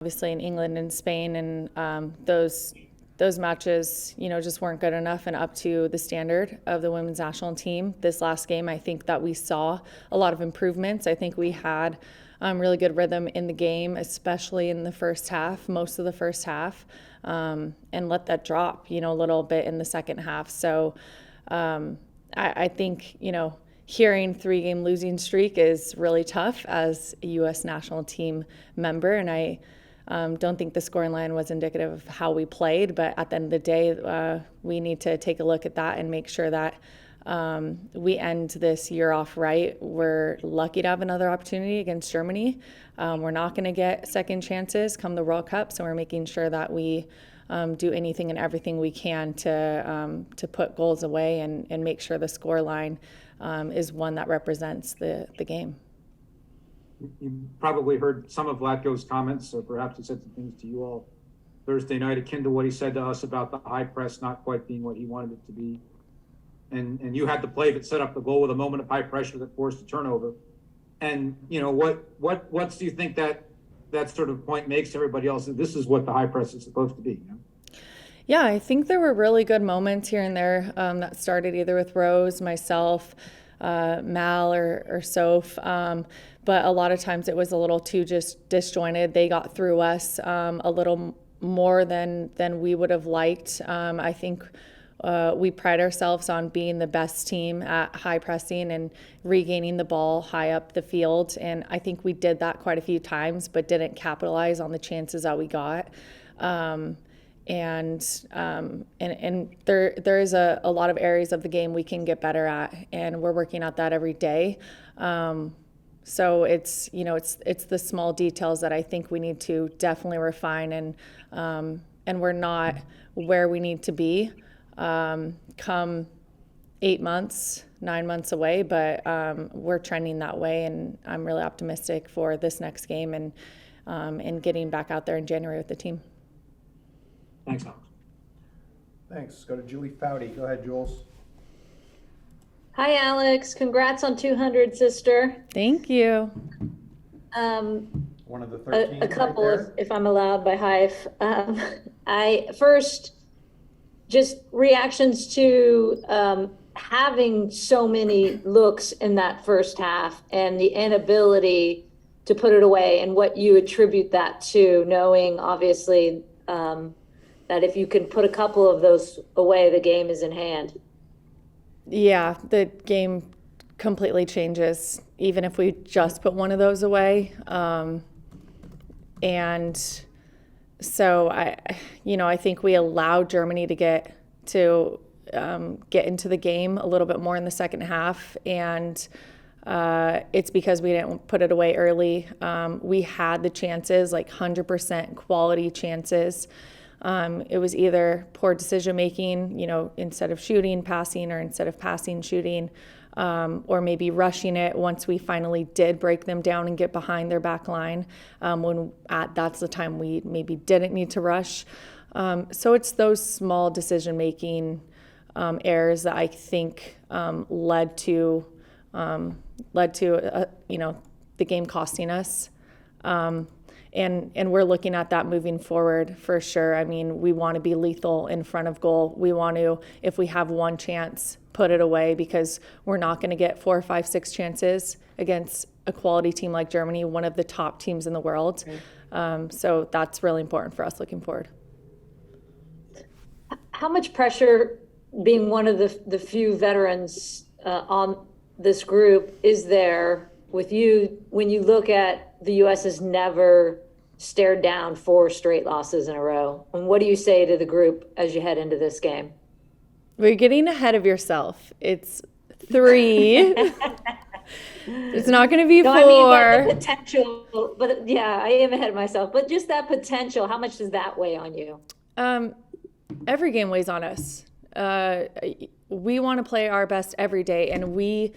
obviously in England and Spain, and those matches, just weren't good enough and up to the standard of the women's national team. This last game, I think that we saw a lot of improvements. I think we had really good rhythm in the game, especially in the first half, most of the first half, and let that drop, a little bit in the second half. So I think, hearing 3-game losing streak is really tough as a U.S. national team member, and I don't think the scoring line was indicative of how we played, but at the end of the day, we need to take a look at that and make sure that we end this year off right. We're lucky to have another opportunity against Germany. We're not going to get second chances come the World Cup, so we're making sure that we do anything and everything we can to put goals away and make sure the score line is one that represents the game. You probably heard some of Vlatko's comments, so perhaps he said some things to you all Thursday night akin to what he said to us about the high press not quite being what he wanted it to be. And you had the play that set up the goal with a moment of high pressure that forced a turnover. And, what do you think that sort of point makes to everybody else that this is what the high press is supposed to be? Yeah, I think there were really good moments here and there that started either with Rose, myself, Mal or Soph, but a lot of times it was a little too just disjointed. They got through us a little more than we would have liked. I think we pride ourselves on being the best team at high pressing and regaining the ball high up the field, and I think we did that quite a few times, but didn't capitalize on the chances that we got. And there is a lot of areas of the game we can get better at, and we're working at that every day. So it's the small details that I think we need to definitely refine, and we're not where we need to be come 8 months, 9 months away, but we're trending that way, and I'm really optimistic for this next game and getting back out there in January with the team. Thanks, Alex. Thanks. Go to Julie Foudy. Go ahead, Jules. Hi, Alex. Congrats on 200, sister. Thank you. One of the 13 a couple right of, if I'm allowed by Hive. I first, just reactions to having so many looks in that first half and the inability to put it away, and what you attribute that to, knowing obviously that if you can put a couple of those away, the game is in hand. Yeah, the game completely changes, even if we just put one of those away. And so I think we allowed Germany to get into the game a little bit more in the second half, and it's because we didn't put it away early. We had the chances, like 100% quality chances. It was either poor decision making, instead of shooting, passing, or instead of passing, shooting, or maybe rushing it once we finally did break them down and get behind their back line, that's the time we maybe didn't need to rush. So it's those small decision making errors that I think led to the game costing us. And we're looking at that moving forward for sure. I mean, we want to be lethal in front of goal. We want to, if we have one chance, put it away, because we're not going to get 4, 5, 6 chances against a quality team like Germany, one of the top teams in the world. So that's really important for us looking forward. How much pressure, being one of the few veterans on this group, is there with you when you look at the U.S. has never stared down 4 straight losses in a row? And what do you say to the group as you head into this game? We're getting ahead of yourself. It's 3. It's not going to be 4. I mean, the potential, but yeah, I am ahead of myself. But just that potential, how much does that weigh on you? Every game weighs on us. We want to play our best every day, and we,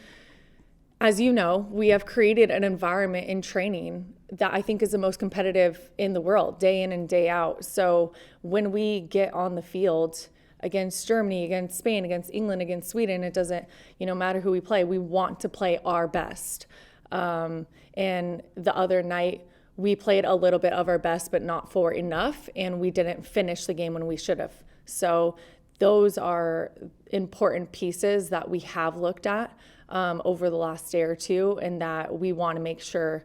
as you know, we have created an environment in training that I think is the most competitive in the world, day in and day out. So when we get on the field against Germany, against Spain, against England, against Sweden, it doesn't matter who we play. We want to play our best. And the other night we played a little bit of our best, but not for enough, and we didn't finish the game when we should have. So those are important pieces that we have looked at over the last day or two, and that we want to make sure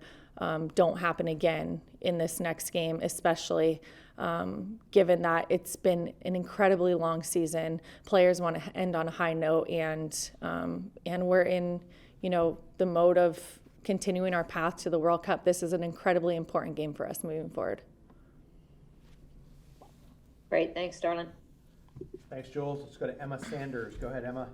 don't happen again in this next game, especially given that it's been an incredibly long season. Players want to end on a high note, and we're in, the mode of continuing our path to the World Cup. This is an incredibly important game for us moving forward. Great, thanks, darling. Thanks, Jules. Let's go to Emma Sanders. Go ahead, Emma.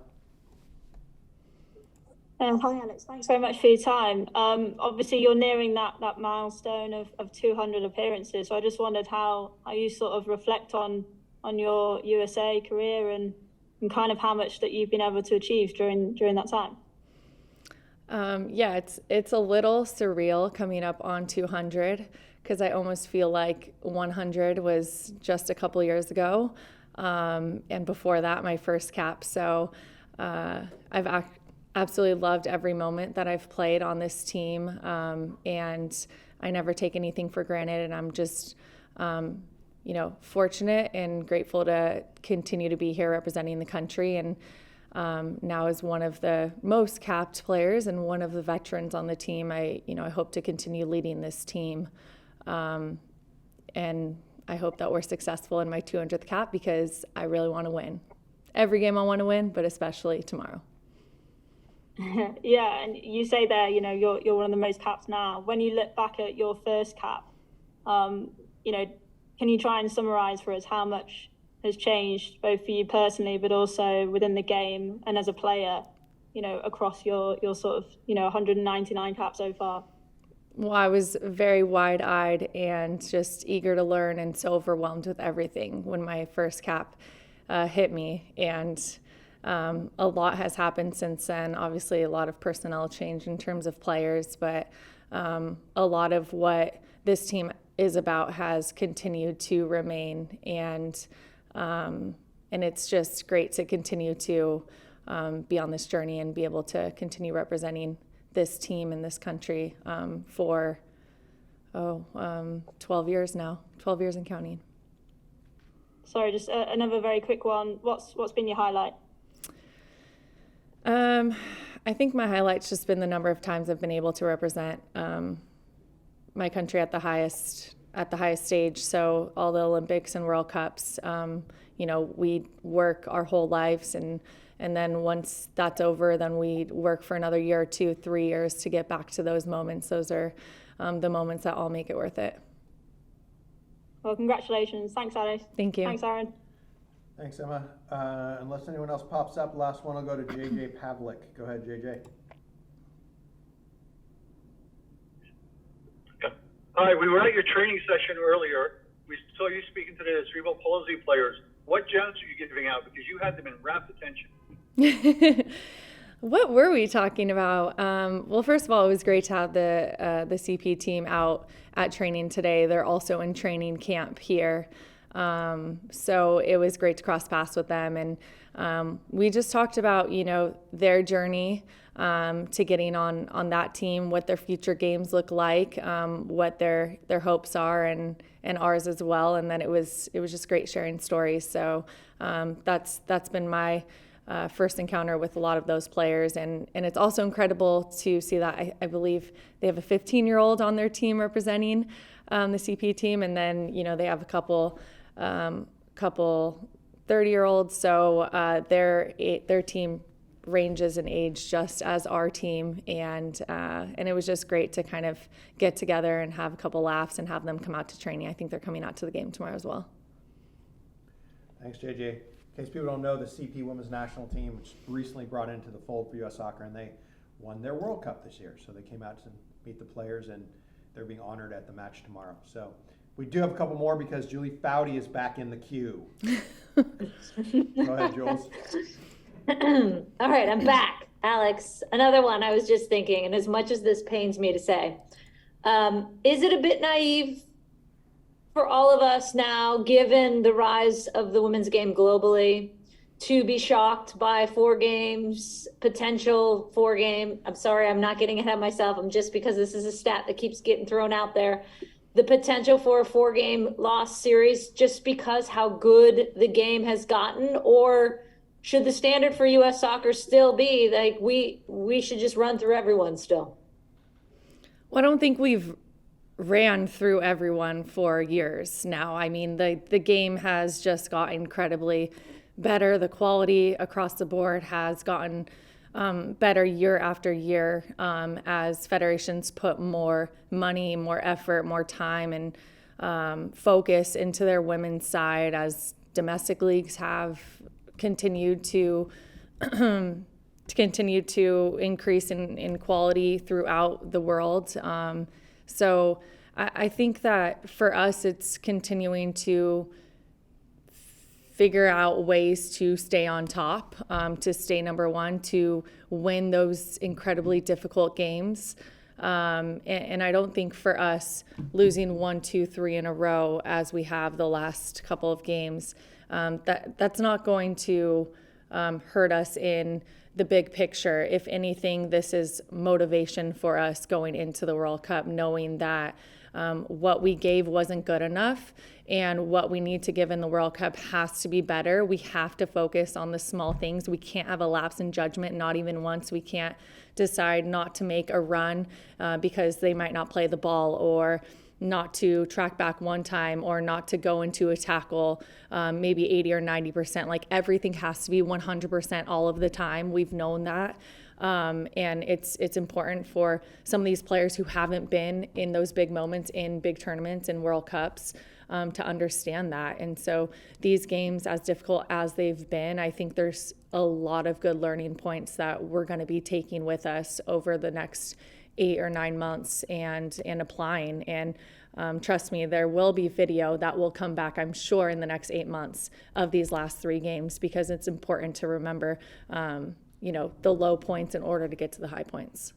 Hi, Alex. Thanks very much for your time. Obviously, you're nearing that milestone of 200 appearances. So I just wondered how you sort of reflect on your USA career and kind of how much that you've been able to achieve during that time. Yeah, it's a little surreal coming up on 200, because I almost feel like 100 was just a couple years ago, and before that, my first cap. So I've absolutely loved every moment that I've played on this team, and I never take anything for granted, and I'm just fortunate and grateful to continue to be here representing the country, and now as one of the most capped players and one of the veterans on the team, I hope to continue leading this team, and I hope that we're successful in my 200th cap, because I really want to win. Every game I want to win, but especially tomorrow. Yeah, and you say there, you're one of the most caps now. When you look back at your first cap, can you try and summarize for us how much has changed, both for you personally, but also within the game and as a player, across your sort of, 199 caps so far? Well, I was very wide-eyed and just eager to learn, and so overwhelmed with everything when my first cap hit me. And a lot has happened since then. Obviously, a lot of personnel change in terms of players, but a lot of what this team is about has continued to remain. And it's just great to continue to be on this journey and be able to continue representing this team in this country for 12 years now, 12 years and counting. Sorry, just another very quick one. What's been your highlight? I think my highlight's just been the number of times I've been able to represent my country at the highest stage. So all the Olympics and World Cups, we work our whole lives, and then once that's over, then we work for another year or 2, 3 years to get back to those moments. Those are the moments that all make it worth it. Well, congratulations. Thanks, Alice. Thank you. Thanks, Aaron. Thanks, Emma. Unless anyone else pops up, last one will go to JJ Pavlik. Go ahead, JJ. Hi, we were at your training session earlier. We saw you speaking to the cerebral palsy players. What gems are you giving out? Because you had them in rapt attention. What were we talking about? Well, first of all, it was great to have the CP team out at training today. They're also in training camp here. So it was great to cross paths with them. And we just talked about, their journey to getting on that team, what their future games look like, what their hopes are, and ours as well. And then it was just great sharing stories. So that's been my first encounter with a lot of those players. And it's also incredible to see that I believe they have a 15-year-old on their team representing the CP team. And then, they have a couple 30-year-olds. So their team ranges in age just as our team, and it was just great to kind of get together and have a couple laughs and have them come out to training. I think they're coming out to the game tomorrow as well. Thanks, JJ. In case people don't know, the CP women's national team was recently brought into the fold for U.S. Soccer, and they won their World Cup this year. So they came out to meet the players, and they're being honored at the match tomorrow. So we do have a couple more because Julie Foudy is back in the queue. Go ahead, Jules. All right, I'm back. Alex, another one I was just thinking, and as much as this pains me to say, is it a bit naive for all of us now, given the rise of the women's game globally, to be shocked by 4 games, potential 4-game. I'm sorry, I'm not getting ahead of myself. I'm just because this is a stat that keeps getting thrown out there. The potential for a 4-game loss series just because how good the game has gotten, or should the standard for US soccer still be like we should just run through everyone still? Well, I don't think we've ran through everyone for years now. I mean, the game has just got incredibly better. The quality across the board has gotten better year after year as federations put more money, more effort, more time, and focus into their women's side, as domestic leagues have continued to increase in quality throughout the world. So I think that for us, it's continuing to figure out ways to stay on top, to stay number one, to win those incredibly difficult games. And I don't think for us losing 1, 2, 3 in a row as we have the last couple of games, that's not going to hurt us in the big picture. If anything, this is motivation for us going into the World Cup, knowing that what we gave wasn't good enough, and what we need to give in the World Cup has to be better. We have to focus on the small things. We can't have a lapse in judgment, not even once. We can't decide not to make a run because they might not play the ball, or not to track back one time, or not to go into a tackle maybe 80 or 90%. Like, everything has to be 100% all of the time. We've known that. And it's important for some of these players who haven't been in those big moments in big tournaments and World Cups to understand that. And so these games, as difficult as they've been, I think there's a lot of good learning points that we're going to be taking with us over the next 8 or 9 months and applying. And trust me, there will be video that will come back, I'm sure, in the next 8 months of these last 3 games, because it's important to remember the low points in order to get to the high points.